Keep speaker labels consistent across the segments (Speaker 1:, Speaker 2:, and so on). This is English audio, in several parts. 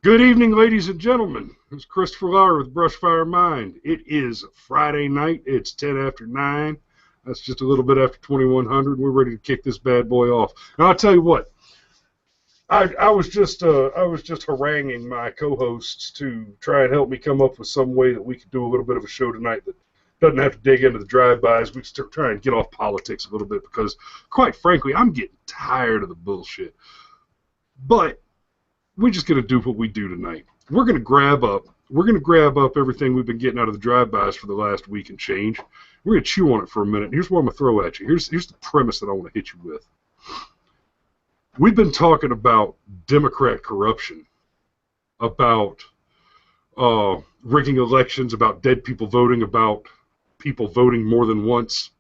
Speaker 1: Good evening, ladies and gentlemen. It's Christopher Lauer with Brushfire Mind. It is Friday night. It's 10 after 9. That's just a little bit after 2100. We're ready to kick this bad boy off. Now, I'll tell you what. I was just haranguing my co-hosts to try and help me come up with some way that we could do a little bit of a show tonight that doesn't have to dig into the drive-bys. We just try and get off politics a little bit because, quite frankly, I'm getting tired of the bullshit. But we're just going to do what we do tonight. We're going to grab up everything we've been getting out of the drive-bys for the last week and change. We're going to chew on it for a minute. Here's what I'm going to throw at you. Here's the premise that I want to hit you with. We've been talking about Democrat corruption, about rigging elections, about dead people voting, about people voting more than once.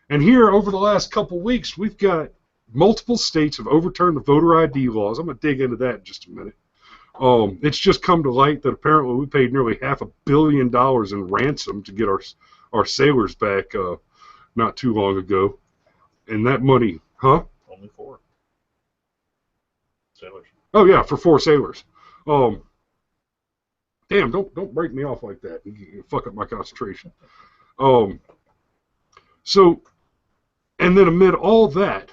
Speaker 1: And here, over the last couple weeks, we've got multiple states have overturned the voter ID laws. I'm going to dig into that in just a minute. It's just come to light that apparently we paid nearly $500 million in ransom to get our sailors back not too long ago. And that money, huh?
Speaker 2: Only 4 sailors.
Speaker 1: Oh, yeah, for 4 sailors. Damn, don't break me off like that. You fuck up my concentration. So, and then amid all of that,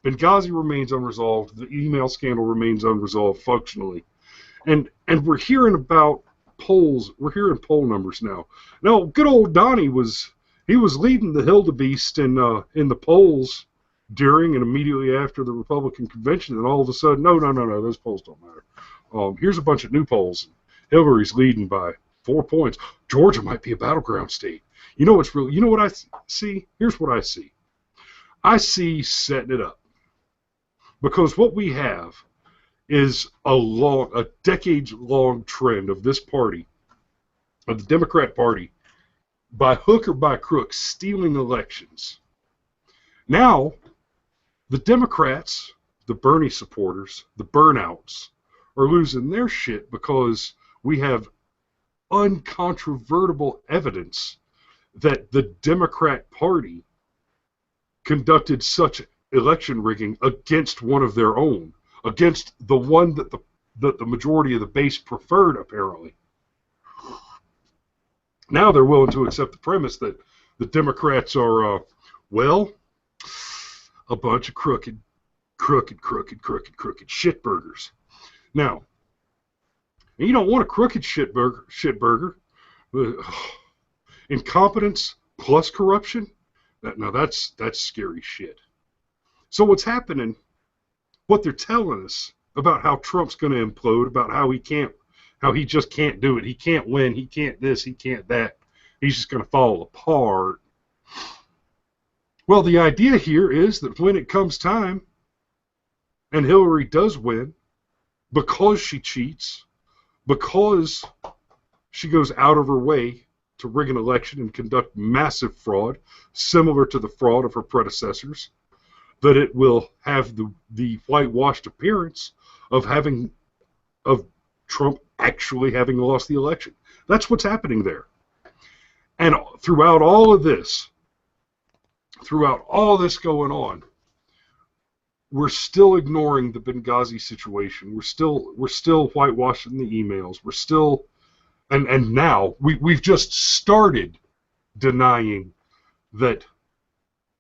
Speaker 1: Benghazi remains unresolved. The email scandal remains unresolved functionally. And we're hearing about polls. We're hearing poll numbers now. Now, good old Donnie was leading the Hildebeest in the polls during and immediately after the Republican convention, and all of a sudden, no, those polls don't matter. Here's a bunch of new polls. Hillary's leading by 4 points. Georgia might be a battleground state. You know what I see? Here's what I see. I see setting it up. Because what we have is a decades-long trend of this party, of the Democrat Party, by hook or by crook, stealing elections. Now, the Democrats, the Bernie supporters, the Bern-outs, are losing their shit because we have uncontrovertible evidence that the Democrat Party conducted such election rigging against one of their own, against the one that the majority of the base preferred, apparently. Now they're willing to accept the premise that the Democrats are, a bunch of crooked shitburgers. Now, you don't want a crooked shitburger. Incompetence plus corruption? That's scary shit. So what's happening, what they're telling us about how Trump's going to implode, about how he just can't do it, he can't win, he can't this, he can't that, he's just going to fall apart. Well, the idea here is that when it comes time, and Hillary does win, because she cheats, because she goes out of her way to rig an election and conduct massive fraud, similar to the fraud of her predecessors, that it will have the whitewashed appearance of Trump actually having lost the election. That's what's happening there. And throughout all this going on, we're still ignoring the Benghazi situation. We're still whitewashing the emails. We're still and now we've just started denying that,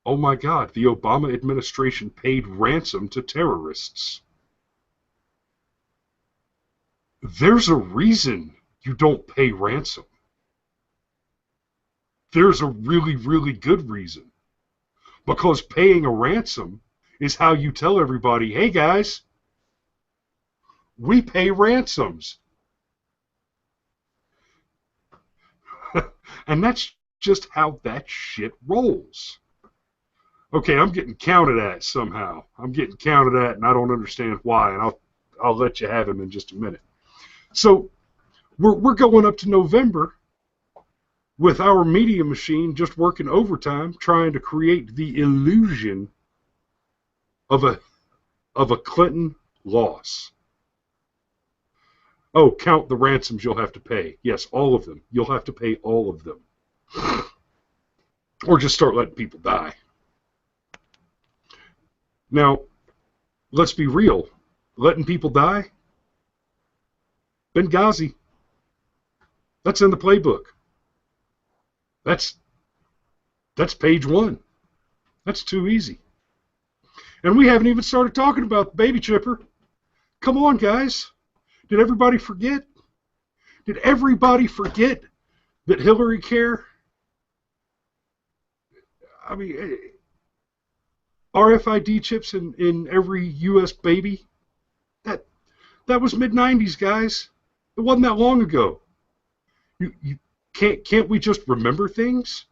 Speaker 1: oh my God, the Obama administration paid ransom to terrorists. There's a reason you don't pay ransom. There's a really, really good reason. Because paying a ransom is how you tell everybody, hey guys, we pay ransoms. And that's just how that shit rolls. Okay, I'm getting counted at somehow. I'm getting counted at, and I don't understand why, and I'll let you have him in just a minute. So we're going up to November with our media machine just working overtime, trying to create the illusion of a Clinton loss. Oh, count the ransoms you'll have to pay. Yes, all of them. You'll have to pay all of them. Or just start letting people die. Now, let's be real. Letting people die Benghazi. That's in the playbook. That's page 1. That's too easy. And we haven't even started talking about the baby chipper. Come on, guys. Did everybody forget? Did everybody forget that Hillary Care? I mean, RFID chips in every U.S. baby? That was mid-90s, guys. It wasn't that long ago. You can't we just remember things?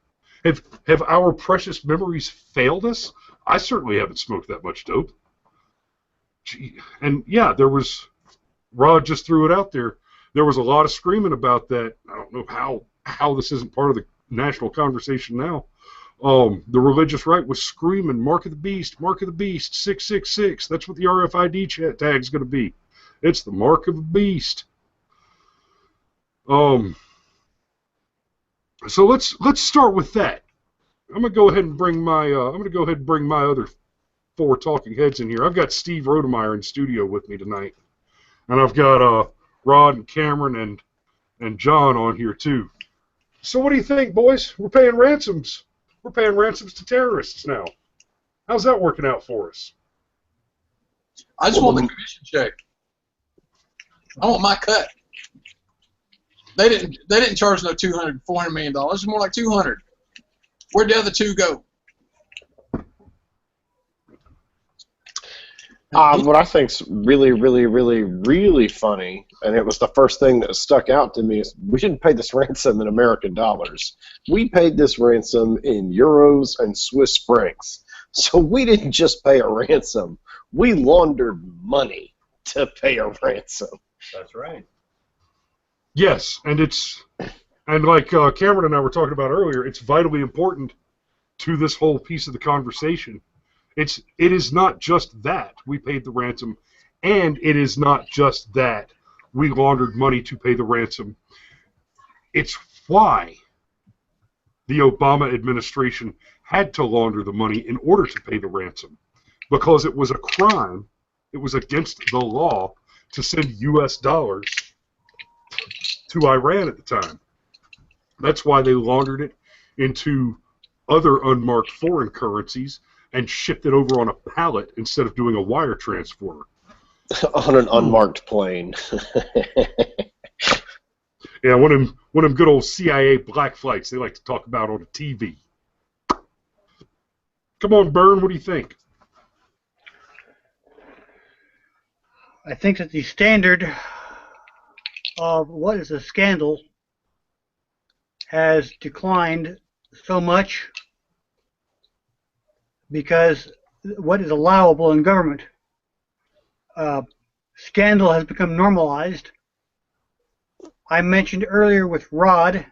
Speaker 1: Have our precious memories failed us? I certainly haven't smoked that much dope. Gee. And yeah, there was, Rod just threw it out there. There was a lot of screaming about that. I don't know how this isn't part of the national conversation now. The religious right was screaming, "Mark of the beast, mark of the beast, 666." That's what the RFID tag's going to be. It's the mark of the beast. So let's start with that. I'm gonna go ahead and bring my other 4 talking heads in here. I've got Steve Rodemeyer in studio with me tonight, and I've got Rod and Cameron and John on here too. So what do you think, boys? We're paying ransoms. We're paying ransoms to terrorists now. How's that working out for us?
Speaker 2: I just want the commission check. I want my cut. They didn't charge no $400 million. It's more like 200. Where'd the other 2 go?
Speaker 3: What I think's really, really, really, really funny, and it was the first thing that stuck out to me, is we didn't pay this ransom in American dollars. We paid this ransom in euros and Swiss francs. So we didn't just pay a ransom. We laundered money to pay a ransom.
Speaker 4: That's right.
Speaker 1: Yes, and like Cameron and I were talking about earlier, it's vitally important to this whole piece of the conversation. It is not just that we paid the ransom, and it is not just that we laundered money to pay the ransom. It's why the Obama administration had to launder the money in order to pay the ransom, because it was a crime, it was against the law to send U.S. dollars to Iran at the time. That's why they laundered it into other unmarked foreign currencies and shipped it over on a pallet instead of doing a wire transfer.
Speaker 3: On an unmarked plane.
Speaker 1: Yeah, one of them good old CIA black flights they like to talk about on the TV. Come on, Bern, what do you think?
Speaker 5: I think that the standard of what is a scandal has declined so much because what is allowable in government. Scandal has become normalized. I mentioned earlier with Rod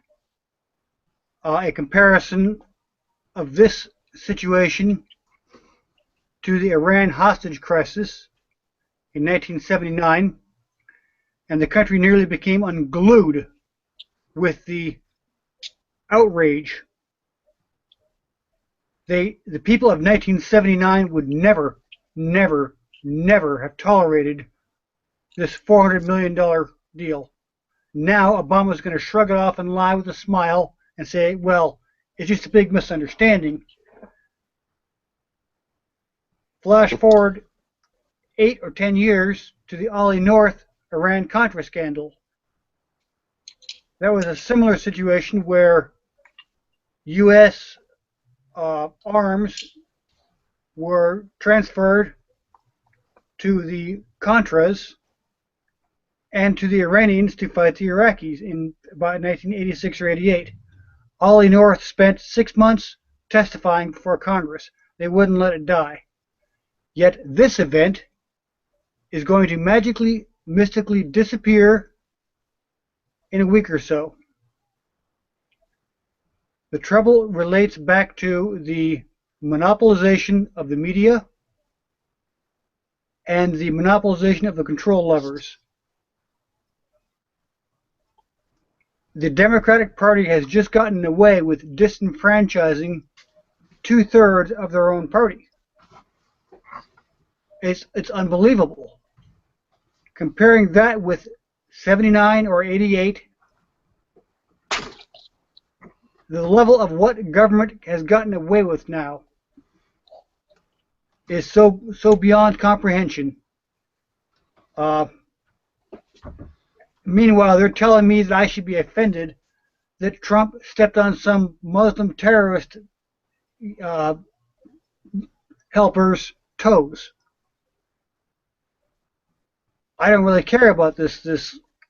Speaker 5: a comparison of this situation to the Iran hostage crisis in 1979, and the country nearly became unglued with the outrage. The people of 1979 would never, never, never have tolerated this $400 million deal. Now Obama's going to shrug it off and lie with a smile and say, well, it's just a big misunderstanding. Flash forward 8 or 10 years to the Ollie North Iran-Contra scandal. That was a similar situation where U.S. Arms were transferred to the Contras and to the Iranians to fight the Iraqis in about 1986 or 88. Ollie North spent 6 months testifying before Congress. They wouldn't let it die. Yet this event is going to magically, mystically disappear in a week or so. The trouble relates back to the monopolization of the media and the monopolization of the control levers. The Democratic Party has just gotten away with disenfranchising 2/3 of their own party. It's unbelievable. Comparing that with 79 or 88, the level of what government has gotten away with now is so beyond comprehension. Meanwhile, they're telling me that I should be offended that Trump stepped on some Muslim terrorist helpers' toes. I don't really care about this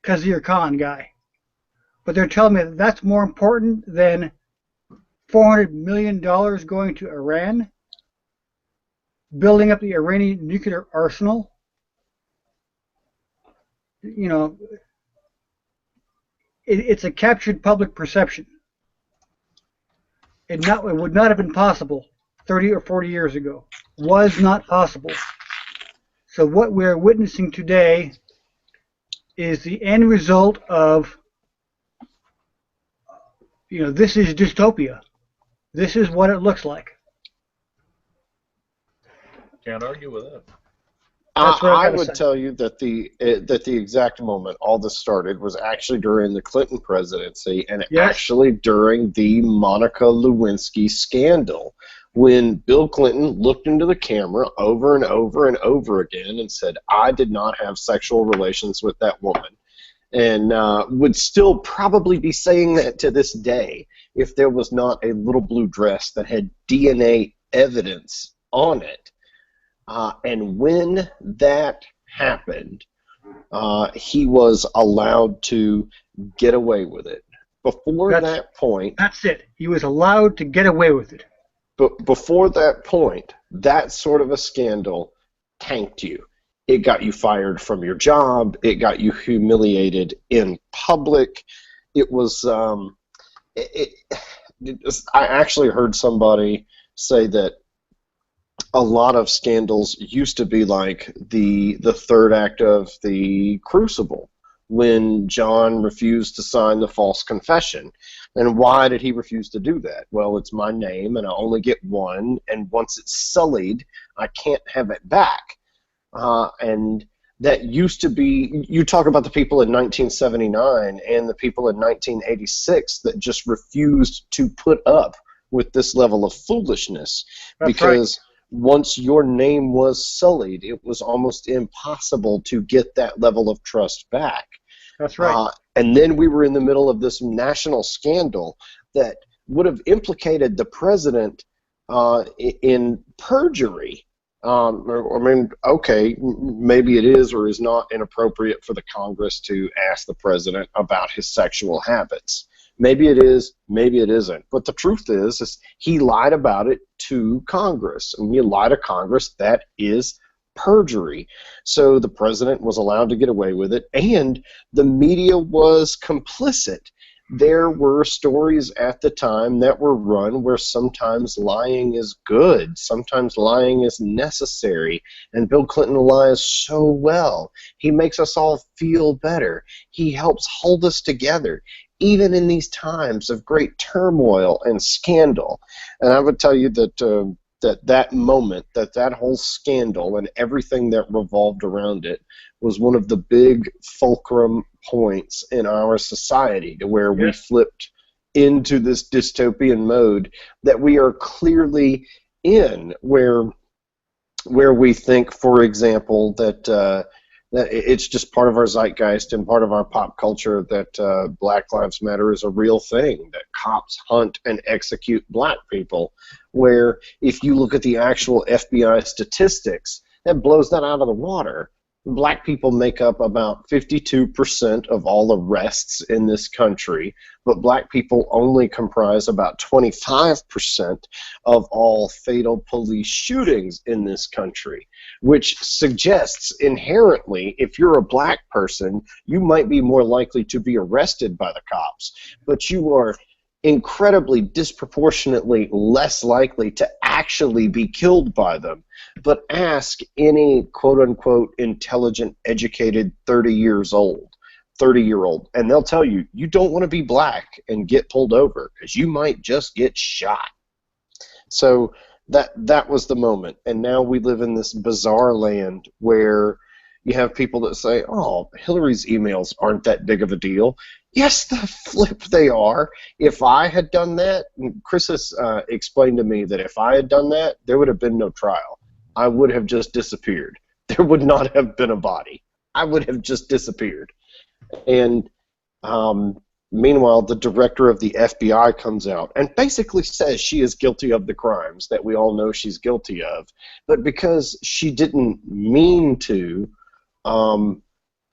Speaker 5: Khazir Khan guy, but they're telling me that that's more important than $400 million going to Iran, building up the Iranian nuclear arsenal. You know, it's a captured public perception. It would not have been possible 30 or 40 years ago. Was not possible. So what we're witnessing today is the end result of, this is dystopia. This is what it looks like.
Speaker 4: Can't argue with that.
Speaker 3: I would tell you that the exact moment all this started was actually during the Clinton presidency, and actually during the Monica Lewinsky scandal, when Bill Clinton looked into the camera over and over and over again and said, "I did not have sexual relations with that woman," and would still probably be saying that to this day if there was not a little blue dress that had DNA evidence on it. And when that happened, he was allowed to get away with it. Before that point...
Speaker 5: That's it. He was allowed to get away with it.
Speaker 3: But before that point, that sort of a scandal tanked you. It got you fired from your job. It got you humiliated in public. It was... I actually heard somebody say that a lot of scandals used to be like the third act of the Crucible, when John refused to sign the false confession. And why did he refuse to do that? Well, it's my name, and I only get one, and once it's sullied, I can't have it back. And that used to be, you talk about the people in 1979 and the people in 1986 that just refused to put up with this level of foolishness.
Speaker 5: That's
Speaker 3: because once your name was sullied, it was almost impossible to get that level of trust back.
Speaker 5: That's right.
Speaker 3: And then we were in the middle of this national scandal that would have implicated the president in perjury. I mean, okay, maybe it is or is not inappropriate for the Congress to ask the president about his sexual habits. Maybe it is, maybe it isn't. But the truth is he lied about it to Congress. And when you lie to Congress, that is perjury. So the president was allowed to get away with it, and the media was complicit. There were stories at the time that were run where sometimes lying is good, sometimes lying is necessary, and Bill Clinton lies so well. He makes us all feel better. He helps hold us together, even in these times of great turmoil and scandal. And I would tell you that that moment, that whole scandal and everything that revolved around it was one of the big fulcrum points in our society, to where we flipped into this dystopian mode that we are clearly in, where we think, for example, that it's just part of our zeitgeist and part of our pop culture that Black Lives Matter is a real thing, that cops hunt and execute black people, where if you look at the actual FBI statistics, that blows that out of the water. Black people make up about 52% of all arrests in this country, but black people only comprise about 25% of all fatal police shootings in this country, which suggests inherently, if you're a black person, you might be more likely to be arrested by the cops, but you are incredibly disproportionately less likely to actually be killed by them. But ask any quote-unquote intelligent, educated 30-year-old, and they'll tell you, you don't want to be black and get pulled over because you might just get shot. So that was the moment. And now we live in this bizarre land where you have people that say, oh, Hillary's emails aren't that big of a deal. Yes, the flip they are. If I had done that, Chris has explained to me that if I had done that, there would have been no trial. I would have just disappeared. There would not have been a body. I would have just disappeared. And meanwhile, the director of the FBI comes out and basically says she is guilty of the crimes that we all know she's guilty of. But because she didn't mean to,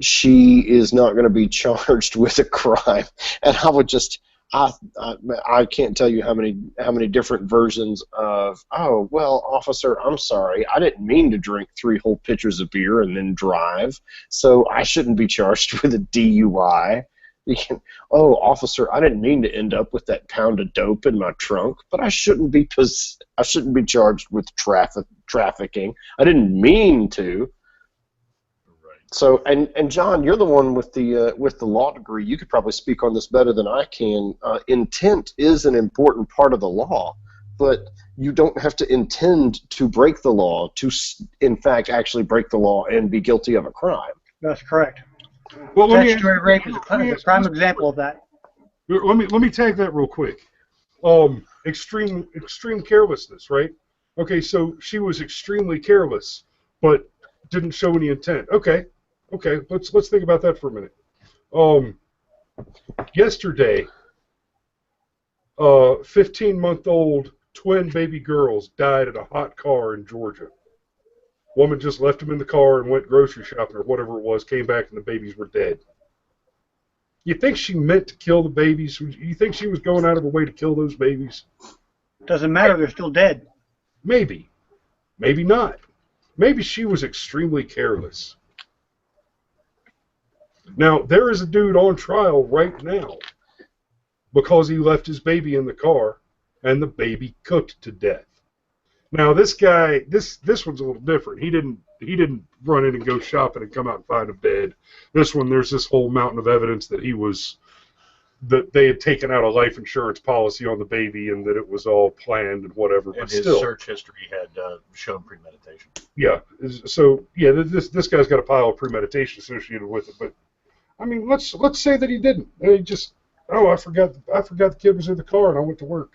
Speaker 3: she is not going to be charged with a crime. And I would just, I can't tell you how many different versions of, oh, well, officer, I'm sorry. I didn't mean to drink 3 whole pitchers of beer and then drive, so I shouldn't be charged with a DUI. Oh, officer, I didn't mean to end up with that pound of dope in my trunk, but I shouldn't be charged with trafficking. I didn't mean to. So, and John, you're the one with the law degree. You could probably speak on this better than I can. Intent is an important part of the law, but you don't have to intend to break the law to, in fact, actually break the law and be guilty of a crime.
Speaker 5: That's correct.
Speaker 1: Well,
Speaker 5: Statutory rape is a prime example of that.
Speaker 1: Let me tag that real quick. Extreme carelessness, right? Okay, so she was extremely careless, but didn't show any intent. Okay, let's think about that for a minute. Yesterday, 15-month-old twin baby girls died in a hot car in Georgia. Woman just left them in the car and went grocery shopping or whatever it was, came back and the babies were dead. You think she meant to kill the babies? You think she was going out of her way to kill those babies?
Speaker 5: Doesn't matter, they're still dead.
Speaker 1: Maybe. Maybe not. Maybe she was extremely careless. Now, there is a dude on trial right now because he left his baby in the car and the baby cooked to death. Now, this guy, this one's a little different. He didn't run in and go shopping and come out and find a bed. This one, there's this whole mountain of evidence that they had taken out a life insurance policy on the baby and that it was all planned and whatever.
Speaker 4: And
Speaker 1: but
Speaker 4: his
Speaker 1: still,
Speaker 4: search history had shown premeditation.
Speaker 1: Yeah. So yeah, this guy's got a pile of premeditation associated with it. But I mean, let's say that he didn't. He just, I forgot the kid was in the car and I went to work.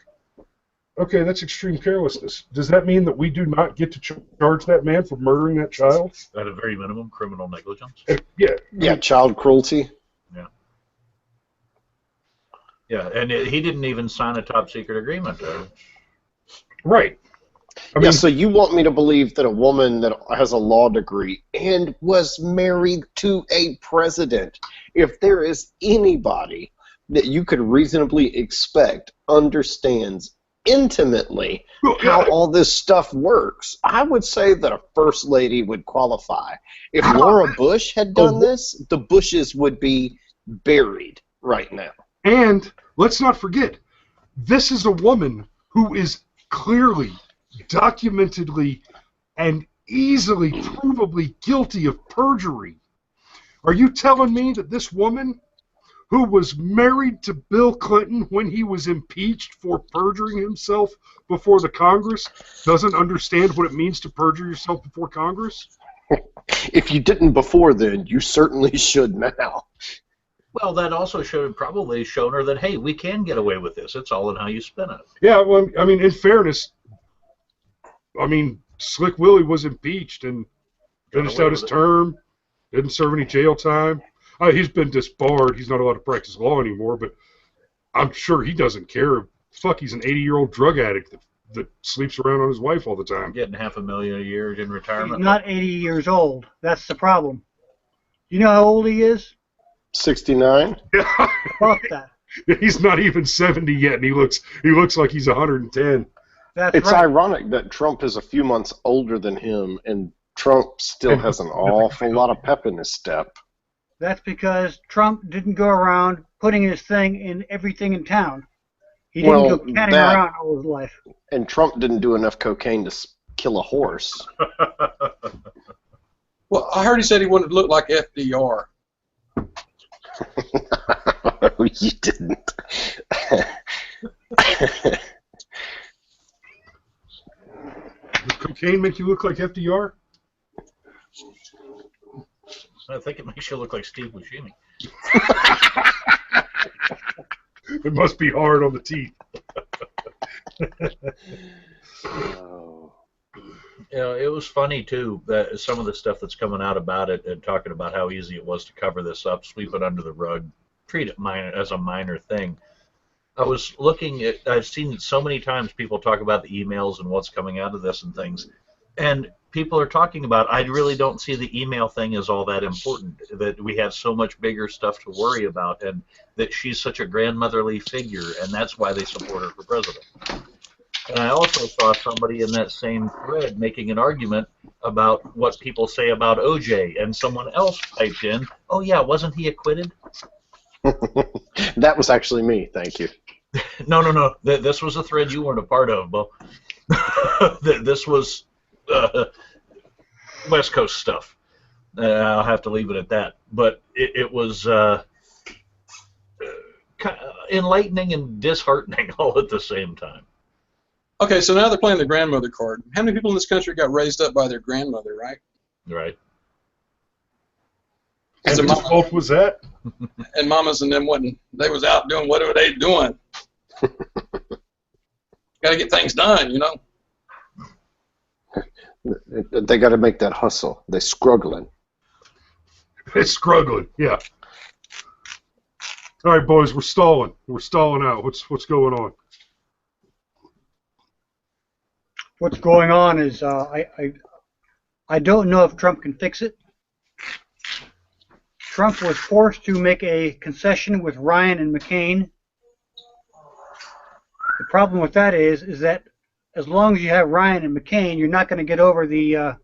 Speaker 1: Okay, that's extreme carelessness. Does that mean that we do not get to charge that man for murdering that child?
Speaker 4: At a very minimum, criminal negligence.
Speaker 1: Yeah.
Speaker 3: Yeah, child cruelty.
Speaker 4: Yeah, and he didn't even sign a top secret agreement.
Speaker 1: Right. I mean,
Speaker 3: Yeah, so you want me to believe that a woman that has a law degree and was married to a president, if there is anybody that you could reasonably expect understands intimately how all this stuff works, I would say that a first lady would qualify. If Laura Bush had done this, the Bushes would be buried right now.
Speaker 1: And let's not forget, this is a woman who is clearly, documentedly, and easily provably guilty of perjury. Are you telling me that this woman, who was married to Bill Clinton when he was impeached for perjuring himself before the Congress, doesn't understand what it means to perjure yourself before Congress?
Speaker 3: If you didn't before then, you certainly should now.
Speaker 4: Well, that also probably shown her that, hey, we can get away with this. It's all in how you spin it.
Speaker 1: Yeah, well, I mean, in fairness, Slick Willie was impeached and finished out his term, didn't serve any jail time. He's been disbarred. He's not allowed to practice law anymore, but I'm sure he doesn't care. Fuck, he's an 80-year-old drug addict that sleeps around on his wife all the time.
Speaker 4: Getting $500,000 a year in retirement.
Speaker 5: He's not 80 years old. That's the problem. You know how old he is?
Speaker 3: 69?
Speaker 5: Fuck that.
Speaker 1: He's not even 70 yet, and he looks like he's 110.
Speaker 3: It's ironic that Trump is a few months older than him, and Trump still has an awful lot of pep in his step.
Speaker 5: That's because Trump didn't go around putting his thing in everything in town. He didn't go catting around all his life.
Speaker 3: And Trump didn't do enough cocaine to kill a horse.
Speaker 2: Well, I heard he said he wanted to look like FDR.
Speaker 3: You didn't.
Speaker 1: Does cocaine make you look like FDR?
Speaker 4: I think it makes you look like Steve Buscemi.
Speaker 1: It must be hard on the teeth.
Speaker 3: Oh.
Speaker 4: You know, it was funny too that some of the stuff that's coming out about it and talking about how easy it was to cover this up, sweep it under the rug, treat it as a minor thing. I was looking at, I've seen so many times people talk about the emails and what's coming out of this and things, and people are talking about, I really don't see the email thing as all that important, that we have so much bigger stuff to worry about, and that she's such a grandmotherly figure, and that's why they support her for president. And I also saw somebody in that same thread making an argument about what people say about OJ, and someone else typed in, oh yeah, wasn't he acquitted?
Speaker 3: That was actually me, thank you.
Speaker 4: No. This was a thread you weren't a part of, Bo. This was West Coast stuff. I'll have to leave it at that. But it was enlightening and disheartening all at the same time.
Speaker 2: Okay, so now they're playing the grandmother card. How many people in this country got raised up by their grandmother, right?
Speaker 4: Right.
Speaker 1: And whose fault was that?
Speaker 2: And mamas and them wasn't. They was out doing whatever they doing. Got to get things done, you know.
Speaker 3: They got to make that hustle. They're struggling.
Speaker 1: It's struggling, yeah. All right, boys, we're stalling. We're stalling out. What's going on?
Speaker 5: What's going on is I don't know if Trump can fix it. Trump was forced to make a concession with Ryan and McCain. The problem with that is that as long as you have Ryan and McCain, you're not going to get over the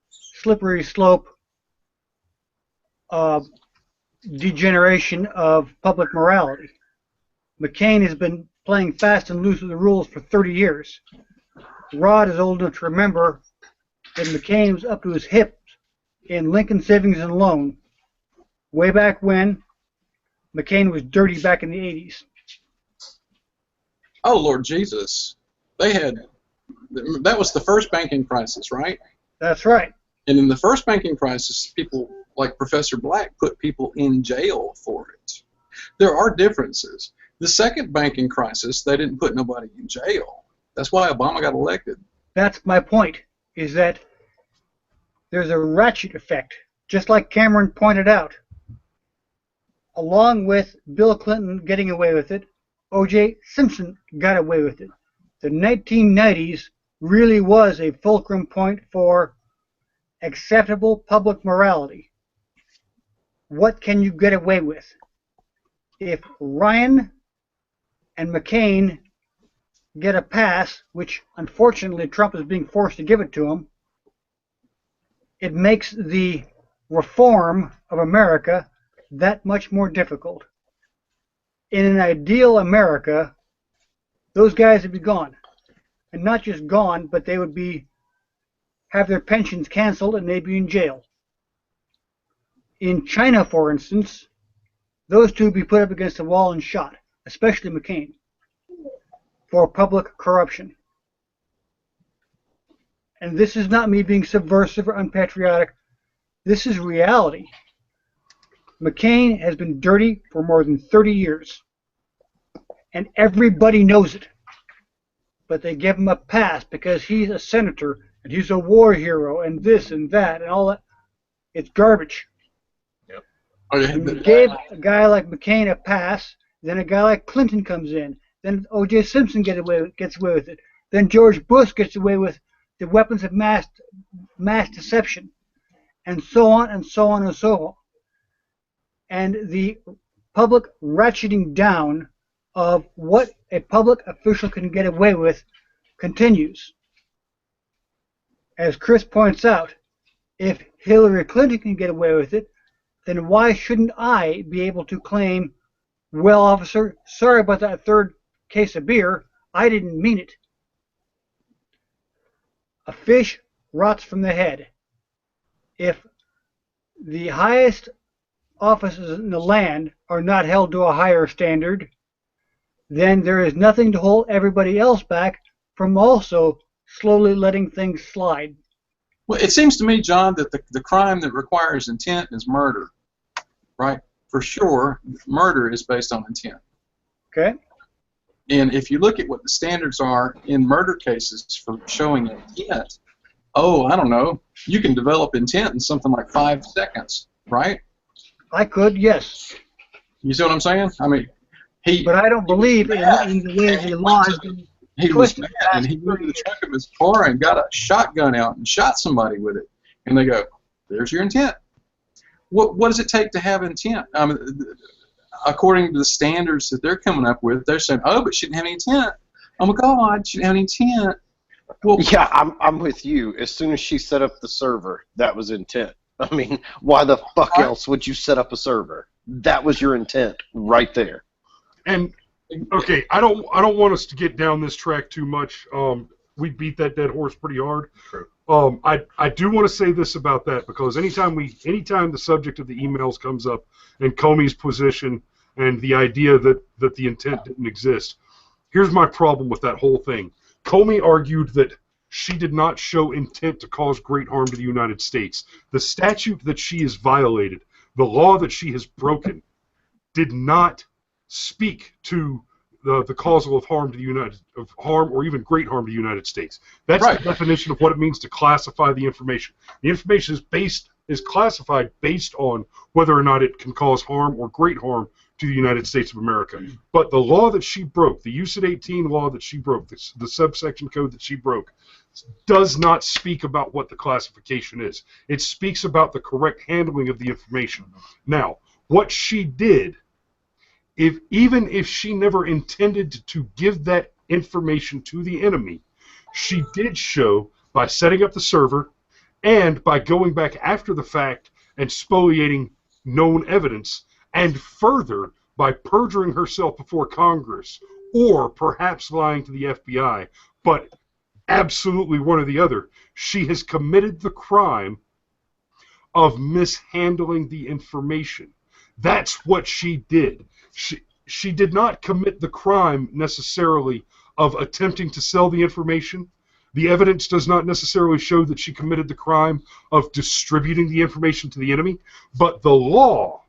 Speaker 5: slippery slope of degeneration of public morality. McCain has been playing fast and loose with the rules for 30 years. Rod is old enough to remember that McCain was up to his hips in Lincoln Savings and Loan way back when. McCain was dirty back in the 80s.
Speaker 2: Oh, Lord Jesus. That was the first banking crisis, right?
Speaker 5: That's right.
Speaker 2: And in the first banking crisis, people like Professor Black put people in jail for it. There are differences. The second banking crisis, they didn't put nobody in jail. That's why Obama got elected.
Speaker 5: That's my point, is that there's a ratchet effect, just like Cameron pointed out. Along with Bill Clinton getting away with it, O.J. Simpson got away with it. The 1990s really was a fulcrum point for acceptable public morality. What can you get away with? If Ryan and McCain get a pass, which unfortunately Trump is being forced to give it to him, it makes the reform of America that much more difficult. In an ideal America, those guys would be gone. And not just gone, but they would have their pensions canceled and they'd be in jail. In China, for instance, those two would be put up against the wall and shot, especially McCain, for public corruption. And this is not me being subversive or unpatriotic. This is reality. McCain has been dirty for more than 30 years. And everybody knows it. But they give him a pass because he's a senator and he's a war hero and this and that and all that. It's garbage.
Speaker 4: Yep.
Speaker 5: And you gave a guy like McCain a pass, then a guy like Clinton comes in, then O.J. Simpson gets away with it, then George Bush gets away with the weapons of mass deception, and so on and so on and so on. And the public ratcheting down of what a public official can get away with continues. As Chris points out, if Hillary Clinton can get away with it, then why shouldn't I be able to claim, well, officer, sorry about that third case of beer, I didn't mean it. A fish rots from the head. If the highest offices in the land are not held to a higher standard, then there is nothing to hold everybody else back from also slowly letting things slide.
Speaker 2: Well, it seems to me, John, that the crime that requires intent is murder, right? For sure, murder is based on intent.
Speaker 5: Okay.
Speaker 2: And if you look at what the standards are in murder cases for showing intent, I don't know, you can develop intent in something like 5 seconds, right?
Speaker 5: I could, yes.
Speaker 2: You see what I'm saying? I mean,
Speaker 5: But I don't believe in the way the law has been
Speaker 2: he was
Speaker 5: twisted.
Speaker 2: mad, and he went to the trunk of his car and got a shotgun out and shot somebody with it. And they go, "There's your intent." What does it take to have intent? According to the standards that they're coming up with, they're saying, "Oh, but she didn't have any intent." Oh my God, she didn't have any intent. Well,
Speaker 3: Yeah, I'm with you. As soon as she set up the server, that was intent. I mean, why the fuck else would you set up a server? That was your intent right there.
Speaker 1: And okay, I don't want us to get down this track too much. We beat that dead horse pretty hard.
Speaker 4: True.
Speaker 1: I do want to say this about that, because anytime the subject of the emails comes up and Comey's position and the idea that the intent didn't exist, here's my problem with that whole thing. Comey argued that she did not show intent to cause great harm to the United States. The statute that she has violated, the law that she has broken, did not speak to the causal of harm to the harm or even great harm to the United States. That's
Speaker 2: right.
Speaker 1: The definition of what it means to classify the information. The information is classified based on whether or not it can cause harm or great harm to the United States of America. But the law that she broke, the UCIT 18 law that she broke, the subsection code that she broke, does not speak about what the classification is. It speaks about the correct handling of the information. Now, what she did, even if she never intended to give that information to the enemy, she did show by setting up the server and by going back after the fact and spoliating known evidence, and further by perjuring herself before Congress, or perhaps lying to the FBI, but absolutely one or the other. She has committed the crime of mishandling the information. That's what she did. She did not commit the crime necessarily of attempting to sell the information. The evidence does not necessarily show that she committed the crime of distributing the information to the enemy, but the law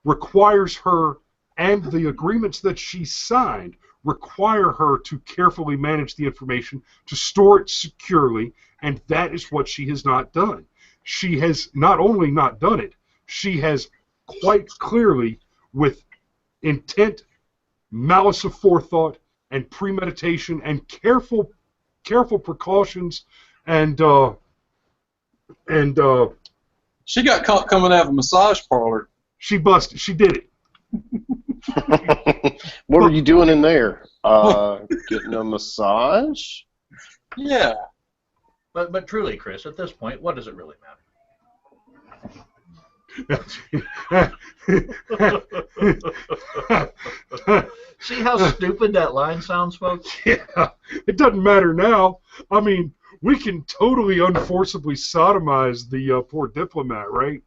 Speaker 1: requires her, and the agreements that she signed require her to carefully manage the information, to store it securely, and that is what she has not done. She has not only not done it, she has quite clearly, with intent, malice of forethought, and premeditation, and careful precautions, and
Speaker 2: she got caught coming out of a massage parlor.
Speaker 1: She did it.
Speaker 3: What were you doing in there? Getting a massage?
Speaker 2: Yeah.
Speaker 4: But truly, Chris, at this point, what does it really matter? See how stupid that line sounds, folks?
Speaker 1: Yeah, it doesn't matter now. I mean, we can totally unforcibly sodomize the poor diplomat, right?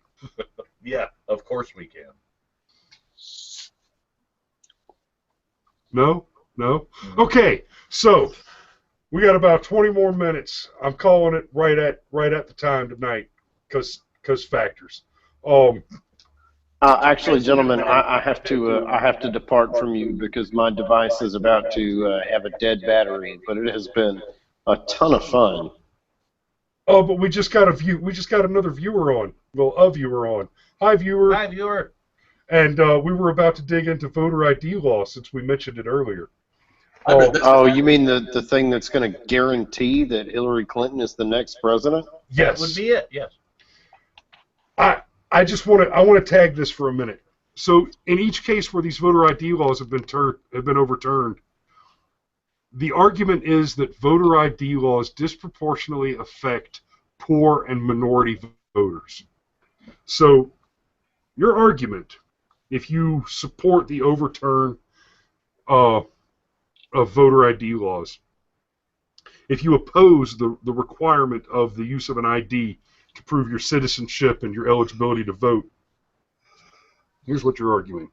Speaker 4: Yeah, of course we can.
Speaker 1: No? Okay, so we got about 20 more minutes. I'm calling it right at the time tonight, because factors.
Speaker 3: Actually, gentlemen, I have to depart from you because my device is about to have a dead battery. But it has been a ton of fun.
Speaker 1: Oh, but we just got another viewer on. Well, a viewer on. Hi, viewer.
Speaker 4: Hi, viewer.
Speaker 1: And we were about to dig into voter ID law since we mentioned it earlier.
Speaker 3: Oh, you mean the thing that's going to guarantee that Hillary Clinton is the next president?
Speaker 1: Yes.
Speaker 4: That would be it. Yes.
Speaker 1: I want to tag this for a minute. So, in each case where these voter ID laws have been overturned, the argument is that voter ID laws disproportionately affect poor and minority voters. So, your argument, if you support the overturn of voter ID laws, if you oppose the requirement of the use of an ID to prove your citizenship and your eligibility to vote, here's what you're arguing.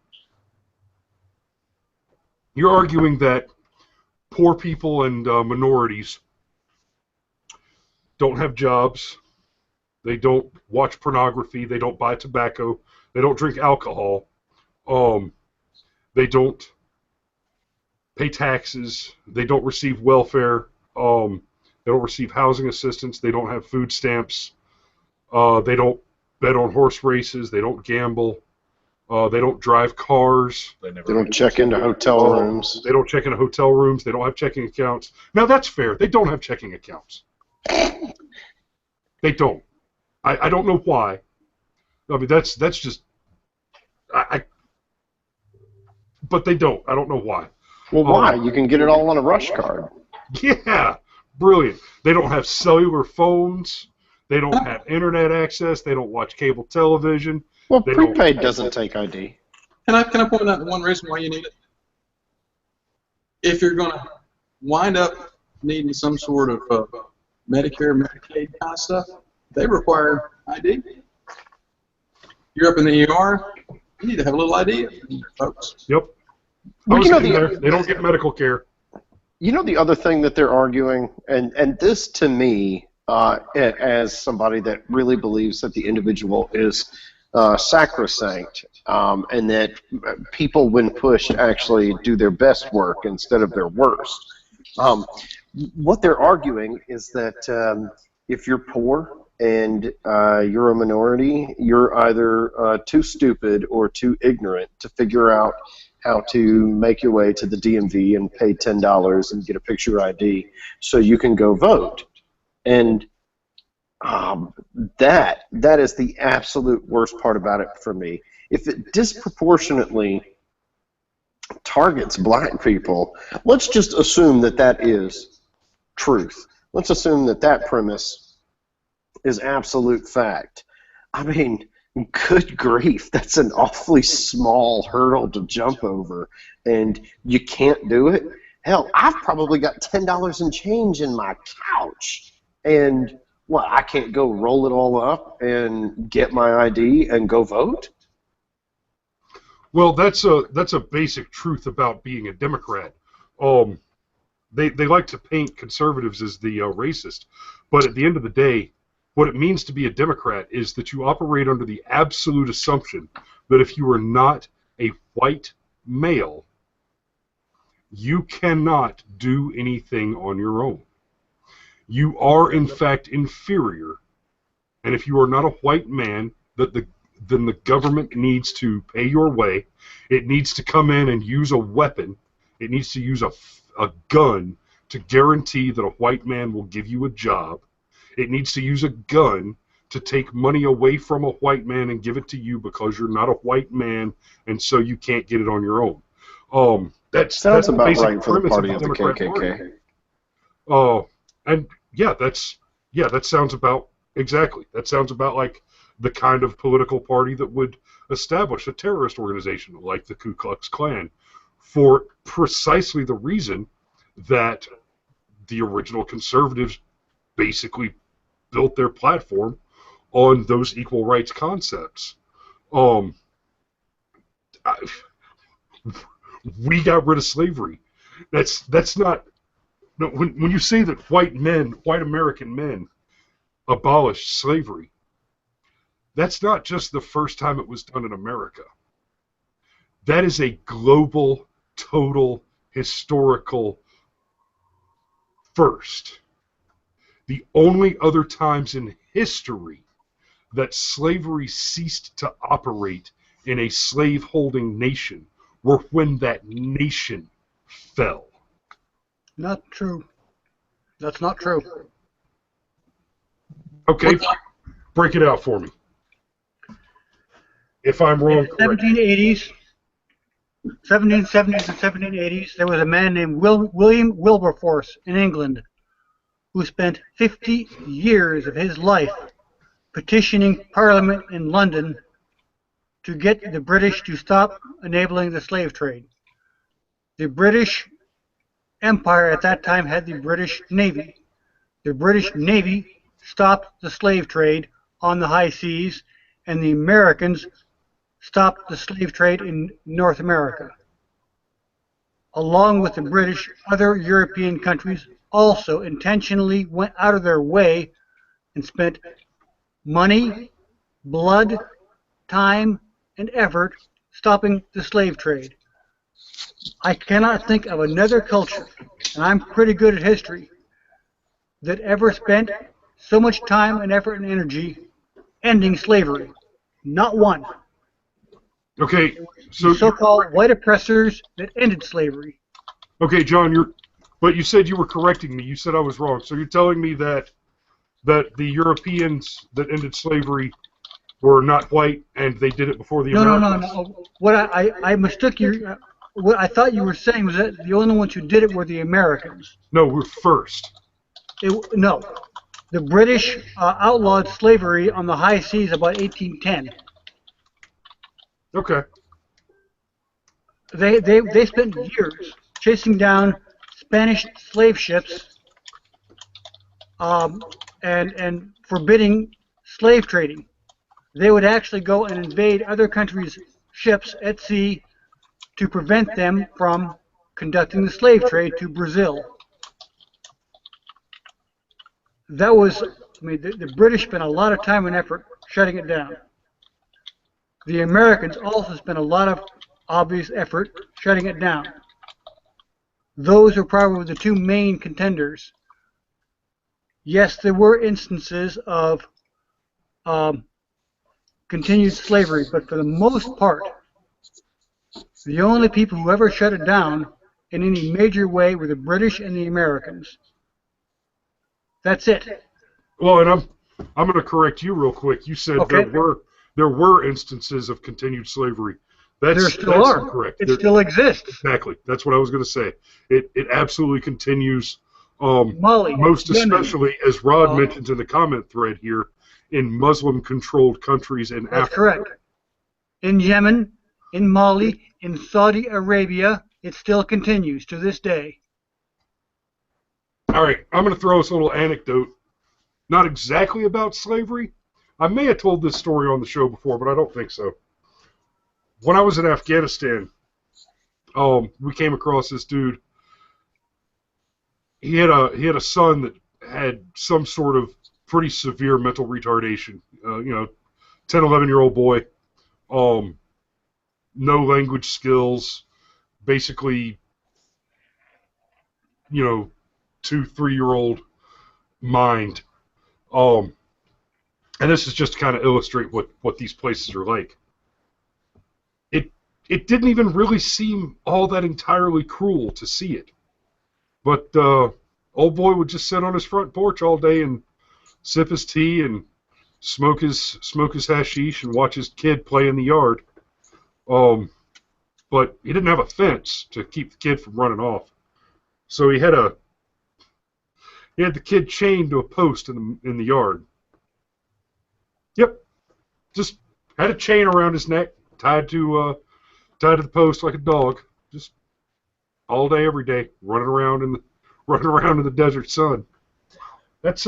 Speaker 1: You're arguing that poor people and minorities don't have jobs, They don't watch pornography. They don't buy tobacco. They don't drink alcohol. They don't pay taxes. They don't receive welfare. They don't receive housing assistance. They don't have food stamps. They don't bet on horse races. They don't gamble. They don't drive cars.
Speaker 3: They don't check into hotel rooms.
Speaker 1: They don't check into hotel rooms. They don't have checking accounts. Now, that's fair. They don't have checking accounts. They don't. I don't know why. I mean, that's just... But they don't. I don't know why.
Speaker 3: Well, why? You can get it all on a rush card.
Speaker 1: Yeah, brilliant. They don't have cellular phones. They don't have internet access. They don't watch cable television.
Speaker 3: Well, prepaid doesn't take ID.
Speaker 2: Can I point out one reason why you need it? If you're going to wind up needing some sort of Medicare, Medicaid kind of stuff, they require ID. You're up in the ER, you need to have a little ID, folks.
Speaker 1: Yep.
Speaker 3: Well,
Speaker 1: they don't get medical care.
Speaker 3: You know the other thing that they're arguing, and this to me, as somebody that really believes that the individual is sacrosanct, and that people, when pushed, actually do their best work instead of their worst. What they're arguing is that if you're poor and you're a minority, you're either too stupid or too ignorant to figure out how to make your way to the DMV and pay $10 and get a picture ID so you can go vote. And that is the absolute worst part about it for me. If it disproportionately targets black people, let's just assume that that is truth. Let's assume that that premise is absolute fact. I mean, good grief, that's an awfully small hurdle to jump over, and you can't do it. Hell, I've probably got $10 and change in my couch, and what, I can't go roll it all up and get my ID and go vote?
Speaker 1: Well, that's a basic truth about being a Democrat. They like to paint conservatives as the racist, but at the end of the day, what it means to be a Democrat is that you operate under the absolute assumption that if you are not a white male, you cannot do anything on your own. You are, in fact, inferior, and if you are not a white man, then the government needs to pay your way. It needs to come in and use a weapon. It needs to use a gun to guarantee that a white man will give you a job. It needs to use a gun to take money away from a white man and give it to you because you're not a white man, and so you can't get it on your own. That's
Speaker 3: about
Speaker 1: basic
Speaker 3: right for the party of the
Speaker 1: Democrat
Speaker 3: KKK.
Speaker 1: Party. And that sounds about exactly. That sounds about like the kind of political party that would establish a terrorist organization like the Ku Klux Klan, for precisely the reason that the original conservatives basically built their platform on those equal rights concepts. We got rid of slavery. That's not. No, when you say that white American men abolished slavery, that's not just the first time it was done in America. That is a global, total, historical first. The only other times in history that slavery ceased to operate in a slave-holding nation were when that nation fell.
Speaker 5: Not true. That's not true.
Speaker 1: Okay, break it out for me. If I'm wrong,
Speaker 5: in the 1770s and 1780s, there was a man named William Wilberforce in England who spent 50 years of his life petitioning Parliament in London to get the British to stop enabling the slave trade. The British Empire at that time had the British Navy. The British Navy stopped the slave trade on the high seas, and the Americans stopped the slave trade in North America. Along with the British, other European countries also intentionally went out of their way and spent money, blood, time, and effort stopping the slave trade. I cannot think of another culture, and I'm pretty good at history, that ever spent so much time and effort and energy ending slavery. Not one.
Speaker 1: Okay,
Speaker 5: The
Speaker 1: so
Speaker 5: so-called white oppressors that ended slavery.
Speaker 1: okay, John, but you said you were correcting me. You said I was wrong. So you're telling me that the Europeans that ended slavery were not white and they did it before the
Speaker 5: No, no, no,
Speaker 1: Americans?
Speaker 5: no. What I mistook you. What I thought you were saying was that the only ones who did it were the Americans.
Speaker 1: No, we're first.
Speaker 5: No, the British outlawed slavery on the high seas about 1810.
Speaker 1: Okay.
Speaker 5: They spent years chasing down Spanish slave ships and forbidding slave trading. They would actually go and invade other countries' ships at sea to prevent them from conducting the slave trade to Brazil. That was, the British spent a lot of time and effort shutting it down. The Americans also spent a lot of obvious effort shutting it down. Those are probably the two main contenders. Yes, there were instances of continued slavery, but for the most part, the only people who ever shut it down in any major way were the British and the Americans. That's it.
Speaker 1: Well, and I'm going to correct you real quick. You said
Speaker 5: Okay.
Speaker 1: there were instances of continued slavery.
Speaker 5: There still are.
Speaker 1: Incorrect.
Speaker 5: It still exists.
Speaker 1: Exactly. That's what I was going to say. It absolutely continues.
Speaker 5: Mali,
Speaker 1: Most
Speaker 5: Yemen.
Speaker 1: especially, as Rod mentions in the comment thread here, in Muslim-controlled countries in
Speaker 5: That's
Speaker 1: Africa.
Speaker 5: correct. In Yemen, in Mali, in Saudi Arabia, it still continues to this day.
Speaker 1: All right, I'm going to throw us a little anecdote. Not exactly about slavery. I may have told this story on the show before, but I don't think so. When I was in Afghanistan, we came across this dude. He had a son that had some sort of pretty severe mental retardation. 10, 11-year-old boy. No language skills. Basically, 2, 3-year-old mind. And this is just to kind of illustrate what these places are like. It didn't even really seem all that entirely cruel to see it. But old boy would just sit on his front porch all day and sip his tea and smoke his hashish and watch his kid play in the yard. But he didn't have a fence to keep the kid from running off. So he had the kid chained to a post in the yard. Yep, just had a chain around his neck, tied to the post like a dog, just all day, every day, running around in the desert sun. That's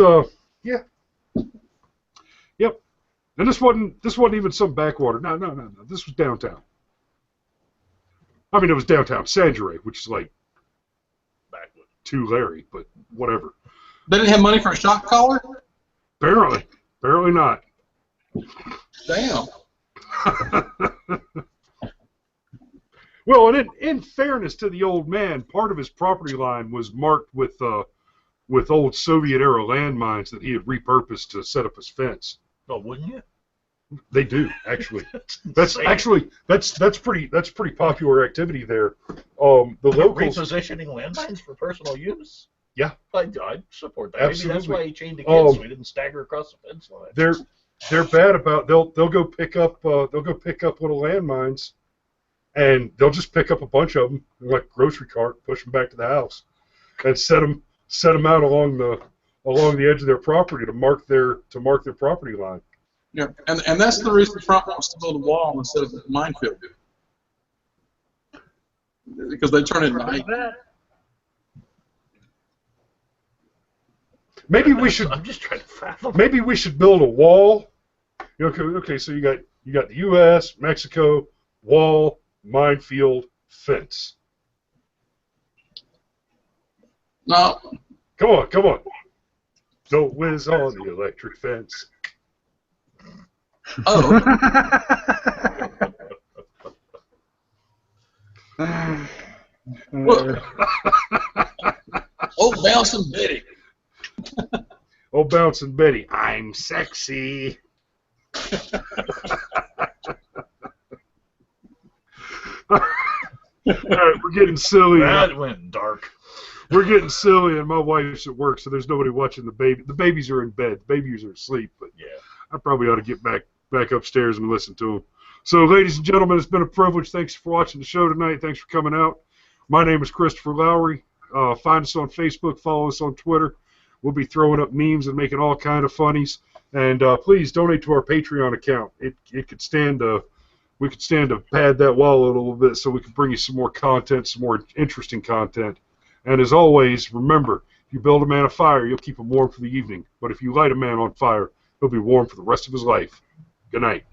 Speaker 1: yeah, yep. And this wasn't even some backwater. No. This was downtown. I mean, it was downtown Sanjare, which is like back to Larry, but whatever.
Speaker 2: They didn't have money for a shock collar?
Speaker 1: Apparently not.
Speaker 2: Damn.
Speaker 1: Well, and in fairness to the old man, part of his property line was marked with old Soviet-era landmines that he had repurposed to set up his fence.
Speaker 4: Oh, wouldn't you?
Speaker 1: They do, actually. That's pretty popular activity there. The locals
Speaker 4: Repositioning landmines for personal use?
Speaker 1: Yeah.
Speaker 4: I'd support that.
Speaker 1: Absolutely.
Speaker 4: Maybe that's why he chained the kids so he didn't stagger across the fence line.
Speaker 1: They're bad about they'll go pick up little landmines, and they'll just pick up a bunch of them like a grocery cart, push them back to the house, and set them out along the edge of their property to mark their property line.
Speaker 2: Yeah, and that's the reason Trump wants to build a wall instead of a minefield. Because they turn it into
Speaker 1: Maybe we should.
Speaker 4: I'm just trying to fathom.
Speaker 1: Maybe we should build a wall. Okay. So you got the U.S., Mexico, wall, minefield, fence.
Speaker 2: No.
Speaker 1: Come on. Don't whiz on the electric fence.
Speaker 2: Oh, look. Oh, bouncing Betty.
Speaker 1: Oh, bouncing Betty, I'm sexy. All right, we're getting silly.
Speaker 4: That went dark.
Speaker 1: We're getting silly, and my wife's at work, so there's nobody watching the baby. The babies are in bed. The babies are asleep, but
Speaker 4: Yeah.
Speaker 1: I probably ought to get back upstairs and listen to them. So, ladies and gentlemen, it's been a privilege. Thanks for watching the show tonight. Thanks for coming out. My name is Christopher Lowry. Find us on Facebook. Follow us on Twitter. We'll be throwing up memes and making all kind of funnies. And please donate to our Patreon account. It could stand to. We could stand to pad that wallet a little bit so we can bring you some more content, some more interesting content. And as always, remember, if you build a man a fire, you'll keep him warm for the evening. But if you light a man on fire, he'll be warm for the rest of his life. Good night.